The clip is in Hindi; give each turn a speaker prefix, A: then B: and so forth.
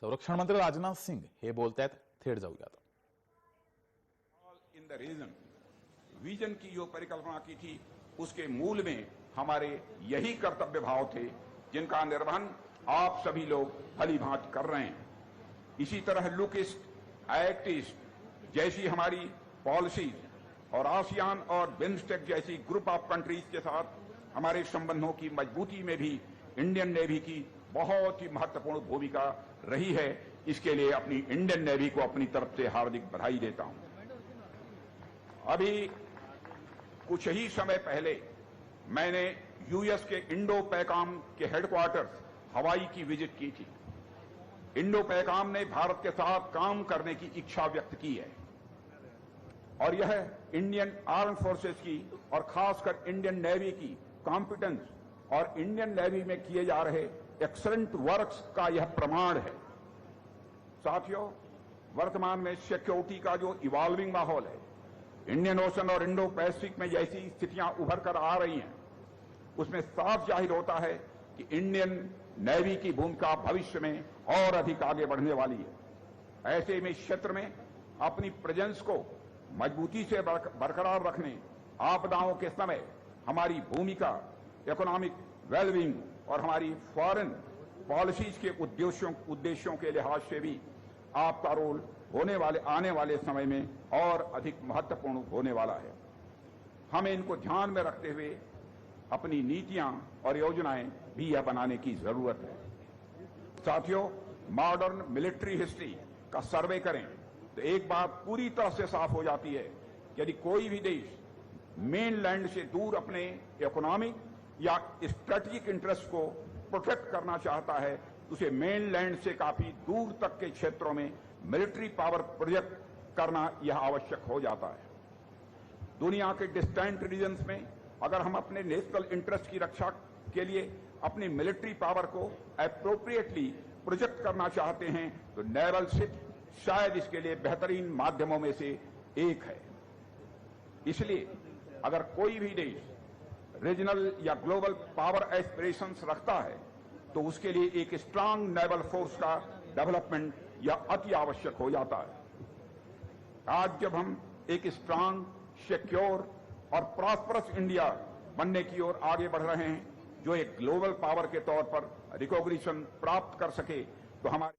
A: संरक्षण मंत्री राजनाथ सिंह हे बोलतायत, थेट जाऊयात.
B: इन द रीजन विजन की जो परिकल्पना की थी उसके मूल में हमारे यही कर्तव्य भाव थे जिनका निर्वहन आप सभी लोग भली भांति कर रहे हैं. इसी तरह लुकिस्ट, एक्ट ईस्ट जैसी हमारी पॉलिसीज और आसियान और बिम्स्टेक जैसी ग्रुप ऑफ कंट्रीज के साथ हमारे संबंधों की मजबूती में भी इंडियन नेवी की बहुत ही महत्वपूर्ण भूमिका रही है. इसके लिए अपनी इंडियन नेवी को अपनी तरफ से हार्दिक बधाई देता हूं. अभी कुछ ही समय पहले मैंने यूएस के इंडो पैकाम के हेडक्वार्टर्स हवाई की विजिट की थी. इंडो पैकाम ने भारत के साथ काम करने की इच्छा व्यक्त की है और यह इंडियन आर्म फोर्सेस की और खासकर इंडियन नेवी की कॉम्पिटेंस और इंडियन नेवी में किए जा रहे एक्सलेंट वर्क्स का यह प्रमाण है. साथियों, वर्तमान में सिक्योरिटी का जो इवॉल्विंग माहौल है, इंडियन ओशन और इंडो पैसिफिक में जैसी स्थितियां उभर कर आ रही हैं, उसमें साफ जाहिर होता है कि इंडियन नेवी की भूमिका भविष्य में और अधिक आगे बढ़ने वाली है. ऐसे में इस क्षेत्र में अपनी प्रेजेंस को मजबूती से बरकरार रखने, आपदाओं के समय हमारी भूमिका, इकोनॉमिक वेलबींग और हमारी फॉरेन पॉलिसीज के उद्देश्यों के लिहाज से भी आपका रोल आने वाले समय में और अधिक महत्वपूर्ण होने वाला है. हमें इनको ध्यान में रखते हुए अपनी नीतियां और योजनाएं भी यह बनाने की जरूरत है. साथियों, मॉडर्न मिलिट्री हिस्ट्री का सर्वे करें तो एक बात पूरी तरह से साफ हो जाती है कि यदि कोई भी देश मेनलैंड से दूर अपने इकोनॉमिक या स्ट्रेटेजिक इंटरेस्ट को प्रोटेक्ट करना चाहता है तो उसे मेनलैंड से काफी दूर तक के क्षेत्रों में मिलिट्री पावर प्रोजेक्ट करना यह आवश्यक हो जाता है. दुनिया के डिस्टेंट रीजन्स में अगर हम अपने नेशनल इंटरेस्ट की रक्षा के लिए अपनी मिलिट्री पावर को एप्रोप्रिएटली प्रोजेक्ट करना चाहते हैं तो नेवल शिप शायद इसके लिए बेहतरीन माध्यमों में से एक है. इसलिए अगर कोई भी देश रीजनल या ग्लोबल पावर एस्पिरेशंस रखता है तो उसके लिए एक स्ट्रांग नेवल फोर्स का डेवलपमेंट यह अति आवश्यक हो जाता है. आज जब हम एक स्ट्रांग, सिक्योर और प्रॉस्परस इंडिया बनने की ओर आगे बढ़ रहे हैं जो एक ग्लोबल पावर के तौर पर रिकॉग्निशन प्राप्त कर सके, तो हमारे